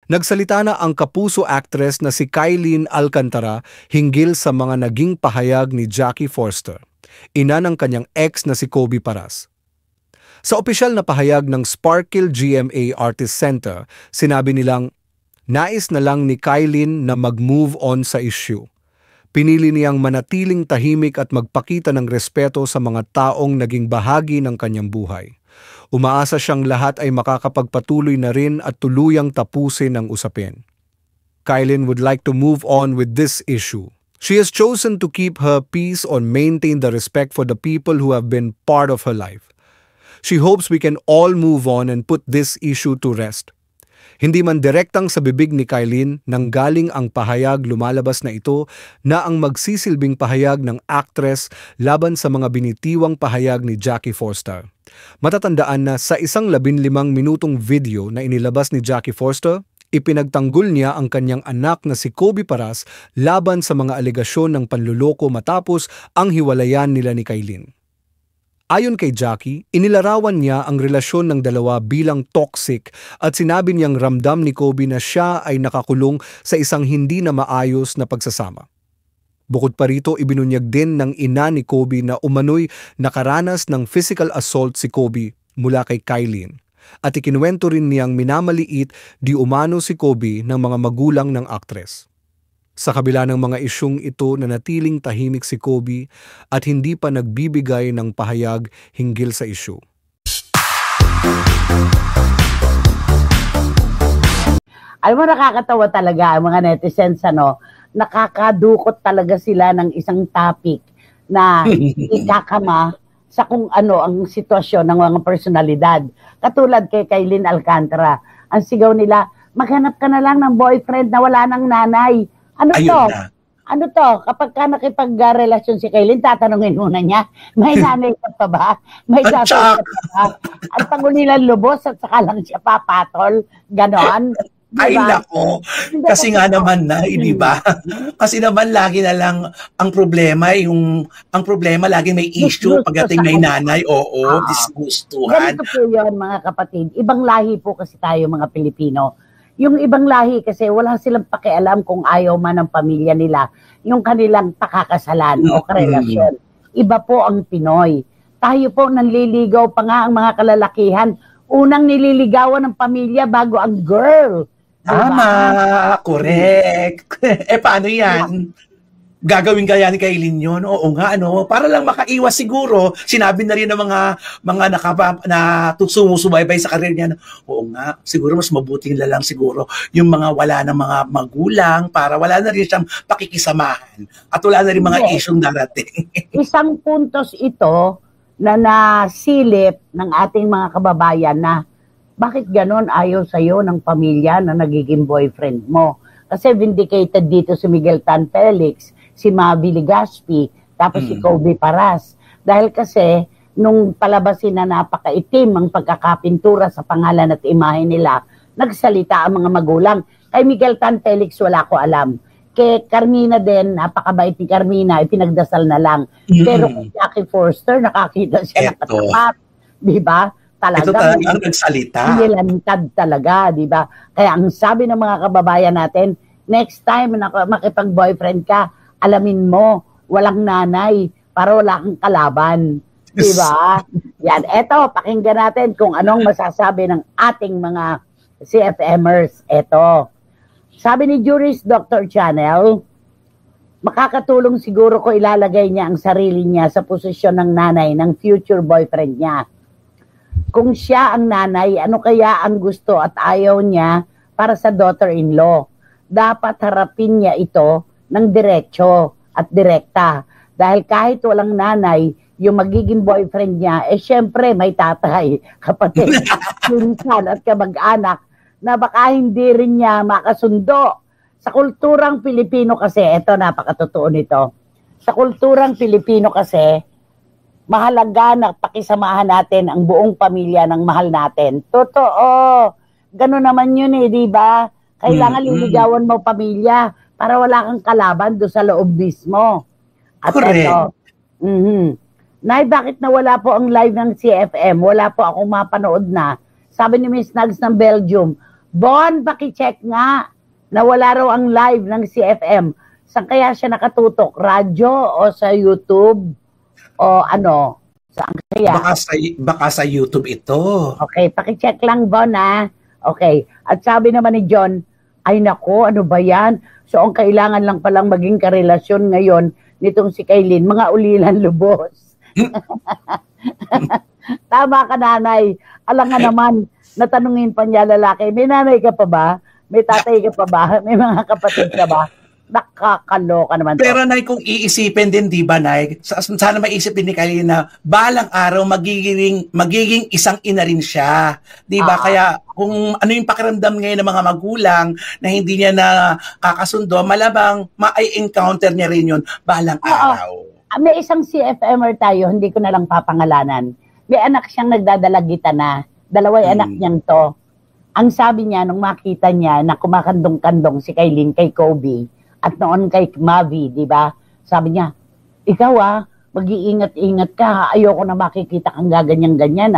Nagsalita na ang kapuso actress na si Kylene Alcantara hinggil sa mga naging pahayag ni Jackie Forster, ina ng kanyang ex na si Kobe Paras. Sa opisyal na pahayag ng Sparkle GMA Artist Center, sinabi nilang, nais na lang ni Kylene na mag-move on sa issue. Pinili niyang manatiling tahimik at magpakita ng respeto sa mga taong naging bahagi ng kanyang buhay. Umaasa siyang lahat ay makakapagpatuloy na rin at tuluyang tapusin ang usapin. Kylene would like to move on with this issue. She has chosen to keep her peace and maintain the respect for the people who have been part of her life. She hopes we can all move on and put this issue to rest. Hindi man direktang sa bibig ni Kylene nang galing ang pahayag, lumalabas na ito na ang magsisilbing pahayag ng actress laban sa mga binitiwang pahayag ni Jackie Forster. Matatandaan na sa isang 15 minutong video na inilabas ni Jackie Forster, ipinagtanggol niya ang kanyang anak na si Kobe Paras laban sa mga alegasyon ng panluloko matapos ang hiwalayan nila ni Kylene. Ayon kay Jackie, inilarawan niya ang relasyon ng dalawa bilang toxic at sinabi niyang ramdam ni Kobe na siya ay nakakulong sa isang hindi na maayos na pagsasama. Bukod pa rito, ibinunyag din ng ina ni Kobe na umano'y nakaranas ng physical assault si Kobe mula kay Kylene. At ikinuwento rin niyang minamaliit di umano si Kobe ng mga magulang ng aktres. Sa kabila ng mga isyung ito, nanatiling tahimik si Kobe at hindi pa nagbibigay ng pahayag hinggil sa isyu. Alam mo, nakakatawa talaga ang mga netizens, nakakadukot talaga sila ng isang topic na ikakama sa kung ano ang sitwasyon ng mga personalidad. Katulad kay Kylene Alcantara, ang sigaw nila, maghanap ka na lang ng boyfriend na wala ng nanay. Ano Ayun to? na. Ano to? Kapag ka nakipag-relasyon si Kylene, tatanungin muna niya, may nanay ka pa ba? May At tatay ka pa ba? Ang pangulilan lubos at saka lang siya papatol. Ganon. Ay nako, kasi nga naman na, di ba? Kasi naman lagi na lang ang problema, ang problema lagi may issue pagdating may nanay, disgustuhan. Ganito po yun, mga kapatid. Ibang lahi po kasi tayo, mga Pilipino. Yung ibang lahi kasi wala silang pakialam kung ayaw man ng pamilya nila yung kanilang pakakasalan o karelasyon. Iba po ang Pinoy. Tayo po nanliligaw pa nga ang mga kalalakihan. Unang nililigawan ng pamilya bago ang girl. Tama, correct. Paano yan? Gagawin kaya ni Kylene yun? Oo nga, para lang makaiwas siguro, sinabi na rin ng mga sumusubaybay sa karir niya, oo nga, siguro mas mabuting lang siguro yung mga wala ng mga magulang para wala na rin siyang pakikisamahan at wala na rin mga isyong darating. Isang puntos ito na nasilip ng ating mga kababayan na bakit ganon ayaw sa'yo ng pamilya na nagiging boyfriend mo? Kasi vindicated dito si Miguel Tan Felix, si Mavi Legaspi, tapos si Kobe Paras. Dahil kasi, nung palabasin na napakaitim ang pagkakapintura sa pangalan at imahe nila, nagsalita ang mga magulang. Kay Miguel Tan Felix, wala ko alam. Kay Carmina din, napakabait ni Carmina, ipinagdasal na lang. Pero kay Jackie Forster, nakakita siya na katapat. Diba? Talaga. Ito talagang nagsalita. Nilantad talaga, diba? Kaya ang sabi ng mga kababayan natin, next time na makipag-boyfriend ka, alamin mo, walang nanay, para wala kang kalaban. Diba? Yan. Eto, pakinggan natin kung anong masasabi ng ating mga CFMers. Eto. Sabi ni Juris Dr. Channel, makakatulong siguro ko ilalagay niya ang sarili niya sa posisyon ng nanay ng future boyfriend niya. Kung siya ang nanay, ano kaya ang gusto at ayaw niya para sa daughter-in-law? Dapat harapin niya ito ng diretso at direkta. Dahil kahit walang nanay, yung magiging boyfriend niya, syempre may tatay, kapatid, pinsan at kamag-anak na baka hindi rin niya makasundo. Sa kulturang Pilipino kasi, eto napakatotoo nito, sa kulturang Pilipino kasi, mahalaga na pakisamahan natin ang buong pamilya ng mahal natin. Totoo. Gano'n naman yun di ba? Kailangan liligawan mo pamilya para wala kang kalaban doon sa loob mismo. At ito, Nay, bakit nawala po ang live ng CFM? Wala po akong mapanood na. Sabi ni Miss Nags ng Belgium, Bon, pakicheck nga na wala raw ang live ng CFM. Saan kaya siya nakatutok? Radyo o sa YouTube? O ano? Saan kaya? Baka sa YouTube ito. Okay, pakicheck lang, Bon, ha? Okay. At sabi naman ni John, ay nako, ano ba yan? So, ang kailangan lang palang maging karelasyon ngayon nitong si Kaylin, mga ulilan lubos. Tama ka, nanay. Alam nga naman, natanungin pa niya lalaki, may nanay ka pa ba? May tatay ka pa ba? May mga kapatid ka ba? Nakakaloka naman. Pero Nay, kung iisipin din, di ba Nay, sana maisip din ni Kylie na balang araw magiging isang ina rin siya. Di ba? Kaya kung ano yung pakiramdam ngayon ng mga magulang na hindi niya na kakasundo, malabang ma-encounter niya rin yun balang araw. May isang CFMer tayo, hindi ko na lang papangalanan. May anak siyang nagdadalagita na. Dalaway anak niyang to. Ang sabi niya, nung makita niya na kumakandong-kandong si Kaylin kay Kobe, at noon kay Mavi, di ba? Sabi niya, ikaw mag-iingat-ingat ka. Ayoko na makikita kang gaganyan-ganyan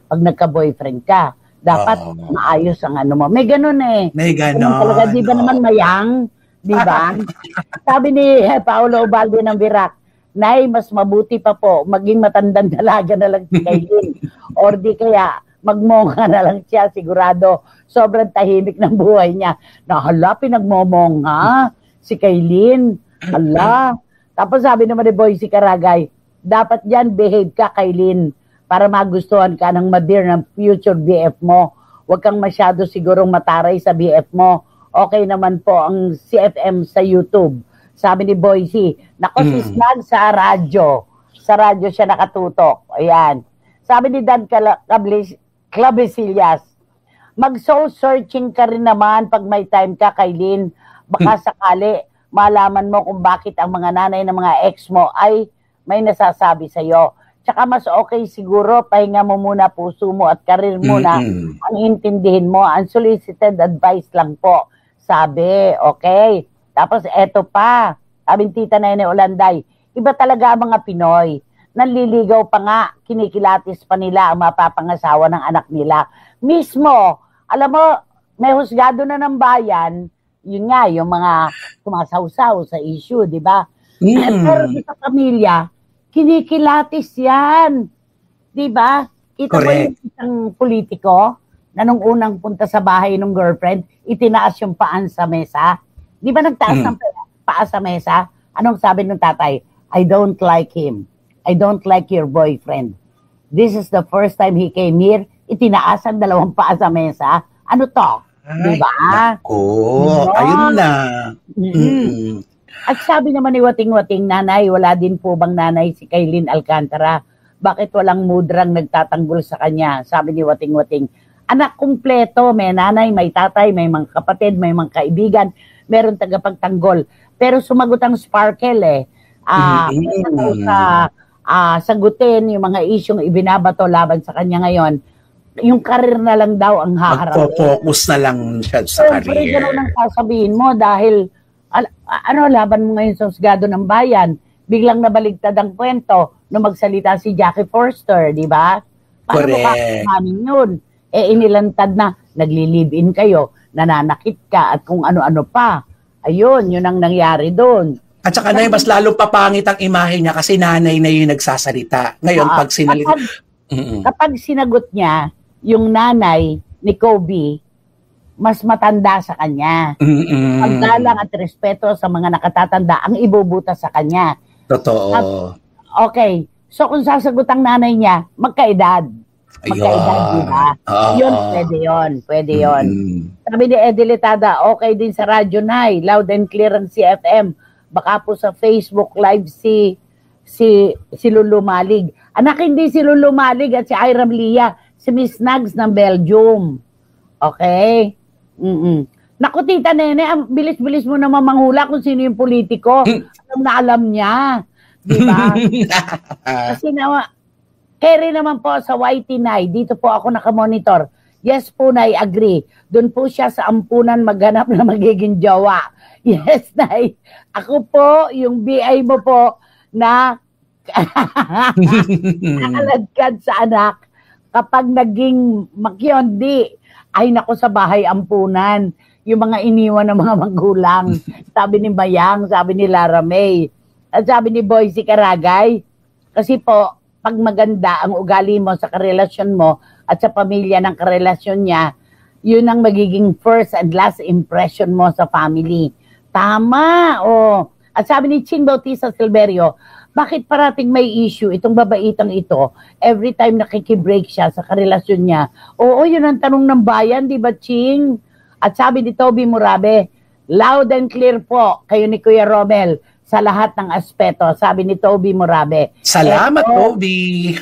pag nagka-boyfriend ka. Dapat maayos ang ano mo. May ganun eh. May ganun. Talaga, di ba naman mayang? Di ba? Sabi ni Paolo Ubaldo ng Virac, Nay, mas mabuti pa po, maging matandang dalaga na lang si Kaylin. Or di kaya, magmonga na lang siya, sigurado. Sobrang tahimik ng buhay niya. Nahala, pinagmomonga si Kaylin. Hala. Tapos sabi naman ni Boy si Karagay, dapat yan behave ka, Kaylin, para magustuhan ka ng madir ng future BF mo. Huwag kang masyado sigurong mataray sa BF mo. Okay naman po ang CFM sa YouTube. Sabi ni Boycie, nako si Snag sa radyo. Sa radyo siya nakatutok. Ayan. Sabi ni Dan Clavesillas, mag-soul searching ka rin naman pag may time ka, Kaylin. Baka sakali, malaman mo kung bakit ang mga nanay ng mga ex mo ay may nasasabi sa'yo. Tsaka mas okay siguro, pahinga mo muna puso mo at karir mo na ang intindihin mo. Unsolicited advice lang po. Sabi, okay. Tapos eto pa, sabi ni Tita Nene Olanday, iba talaga ang mga Pinoy. Nanliligaw pa nga, kinikilatis pa nila ang mapapangasawa ng anak nila. Mismo, alam mo, may husgado na ng bayan, yun nga, yung mga sumasawsaw sa issue, di ba? Pero sa pamilya, kinikilatis yan. Di ba? Kita mo yung isang politiko na nung unang punta sa bahay ng girlfriend, itinaas yung paan sa mesa. Di ba nagtaas ng paa sa mesa? Anong sabi ng tatay? I don't like him. I don't like your boyfriend. This is the first time he came here, itinaas ang dalawang paa sa mesa. Ano to? Diba? Ayun na. At sabi naman ni Wating-Wating, nanay, wala din po bang nanay si Kaylin Alcantara? Bakit walang mudrang nagtatanggol sa kanya? Sabi ni Wating-Wating, anak kumpleto, may nanay, may tatay, may mga kapatid, may mga kaibigan, meron tagapagtanggol. Pero sumagot ang Sparkle sagutin yung mga isyong ibinabato laban sa kanya ngayon. Yung karir na lang daw ang haharapin. Magpo-focus na lang siya sa career. Pero gano'n ang sasabihin mo dahil laban mo ngayon sa husgado ng bayan, biglang nabaligtad ang kwento nung magsalita si Jackie Forster, di ba? Paano mo kakamanin yun? Inilantad na, nagli-live-in kayo, nananakit ka at kung ano-ano pa. Ayun, yun ang nangyari doon. At saka na mas lalong papangit ang imahe niya kasi nanay na yung nagsasalita. Ngayon, pag sinalita... Kapag sinagot niya, yung nanay ni Kobe, mas matanda sa kanya. Paggalang at respeto sa mga nakatatanda ang ibubutas sa kanya. Totoo. Okay. So kung sasagot ang nanay niya, magkaedad. Magkaedad, di ba? Yun, pwede yun. Sabi ni Edilitada, okay din sa Radyo Nay, loud and clear ang CFM. Baka po sa Facebook Live si Lulu Malig. Anak, hindi si Lulu Malig at si Iram Lia, si Miss Nags ng Belgium. Okay? Naku, Tita Nene, bilis-bilis mo naman manghula kung sino yung politiko. Alam niya. Di ba? Kasi carry naman po sa YT Nay. Dito po ako nakamonitor. Yes po, Nay, agree. Doon po siya sa ampunan maghanap na magiging jowa. Yes, Nay. Ako po, yung BI mo po na nakaladkad sa anak kapag naging makyondi Ay nako, sa bahay ampunan. Yung mga iniwan ng mga magulang. Sabi ni Mayang, sabi ni Lara May. At sabi ni Boycie Karagay, kasi po, pag maganda ang ugali mo sa karelasyon mo at sa pamilya ng karelasyon niya, yun ang magiging first and last impression mo sa family. Tama, oh. At sabi ni Ching Bautista Silverio, bakit parating may issue itong babaitang ito every time nakikibreak siya sa karelasyon niya? Oo, yun ang tanong ng bayan, di ba, Ching? At sabi ni Toby Murabe, loud and clear po kayo ni Kuya Romel sa lahat ng aspeto, sabi ni Toby Murabe. Salamat, Toby.